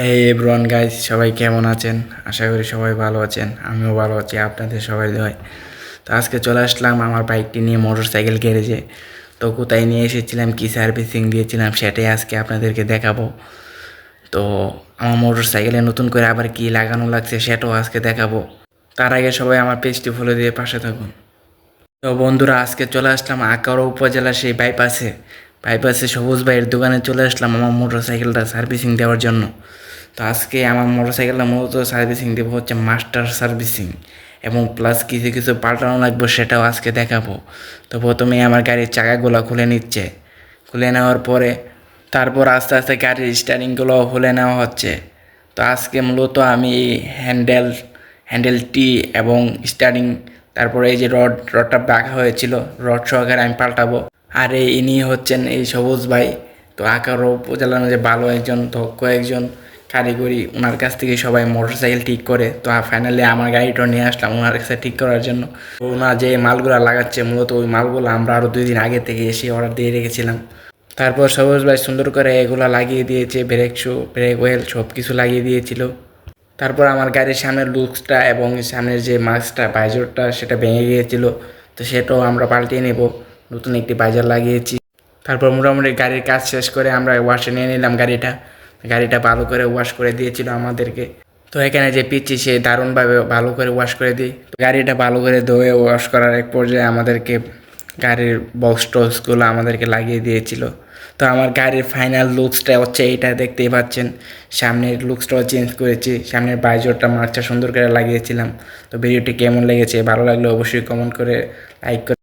এই everyone guys, সবাই কেমন আছেন? আশা করি সবাই ভালো আছেন। আমিও ভালো আছি আপনাদের সবাই দোয়ায়। তো আজকে চলে আসলাম আমার বাইকটি নিয়ে মোটর সাইকেল গ্যারেজে। তো কোথায় নিয়ে এসেছিলাম, কি সার্ভিসিং দিয়েছিলাম, সেটাই আজকে আপনাদেরকে দেখাবো। তো আমার মোটর সাইকেলে নতুন করে আবার কি লাগানো লাগছে সেটাও আজকে দেখাবো। তার আগে সবাই আমার পেজটি ফলো দিয়ে পাশে থাকুন। তো বন্ধুরা, আজকে চলে আসলাম আখাউড়া উপজেলা সেই বাইপাসে সবুজ ভাইয়ের দোকানে চলে আসলাম আমার মোটর সাইকেলটা সার্ভিসিং দেওয়ার জন্য। তো আজকে আমার মোটর সাইকেলটা মূলত সার্ভিসিং দেবো হচ্ছে মাস্টার সার্ভিসিং, এবং প্লাস কিছু কিছু পাল্টানো লাগবে সেটাও আজকে দেখাবো। তো প্রথমে আমার গাড়ির চাকাগুলো খুলে নিচ্ছে, খুলে নেওয়ার পরে তারপর আস্তে আস্তে গাড়ির স্টারিংগুলো খুলে নেওয়া হচ্ছে। তো আজকে মূলত আমি হ্যান্ডেলটি এবং স্টারিং, তারপরে এই যে রডটা বাঁকা হয়েছিল, রড সহকারে আমি পাল্টাবো। আর ইনি হচ্ছেন এই সবুজ ভাই। তো আখাউড়া উপজেলার মধ্যে ভালো একজন দক্ষ একজন কারিগরি, ওনার কাছ থেকে সবাই মোটর সাইকেল ঠিক করে। তো ফাইনালি আমার গাড়িটা নিয়ে আসলাম ওনার কাছে ঠিক করার জন্য। তো ওনার যে মালগুলো লাগাচ্ছে মূলত ওই মালগুলো আমরা আরও 2 দিন আগে থেকে এসে অর্ডার দিয়ে রেখেছিলাম। তারপর সবুজ ভাই সুন্দর করে এগুলো লাগিয়ে দিয়েছে, ব্রেক শু, ব্রেক ওয়েল সব কিছু লাগিয়ে দিয়েছিল। তারপর আমার গাড়ির সামনের লুকসটা এবং সামনের যে মাস্কটা বাইজরটা সেটা ভেঙে গিয়েছিল, তো সেটাও আমরা পাল্টিয়ে নেব, নতুন একটি বাইজার লাগিয়েছি। তারপর মোটামুটি গাড়ির কাজ শেষ করে আমরা ওয়াশে নিয়ে নিলাম গাড়িটা ভালো করে ওয়াশ করে দিয়েছিল আমাদেরকে। তো এখানে যে পিচ্ছি সে দারুণভাবে ভালো করে ওয়াশ করে দিই। তো গাড়িটা ভালো করে ধুয়ে ওয়াশ করার এক পর্যায়ে আমাদেরকে গাড়ির বক্স টক্সগুলো আমাদেরকে লাগিয়ে দিয়েছিল। তো আমার গাড়ির ফাইনাল লুকসটা হচ্ছে এইটা, দেখতেই পাচ্ছেন। সামনের লুকসটাও চেঞ্জ করেছি, সামনের বাইজরটা মার্কটা সুন্দর করে লাগিয়েছিলাম। তো ভিডিওটি কেমন লেগেছে, ভালো লাগলে অবশ্যই কমেন্ট করে লাইক করে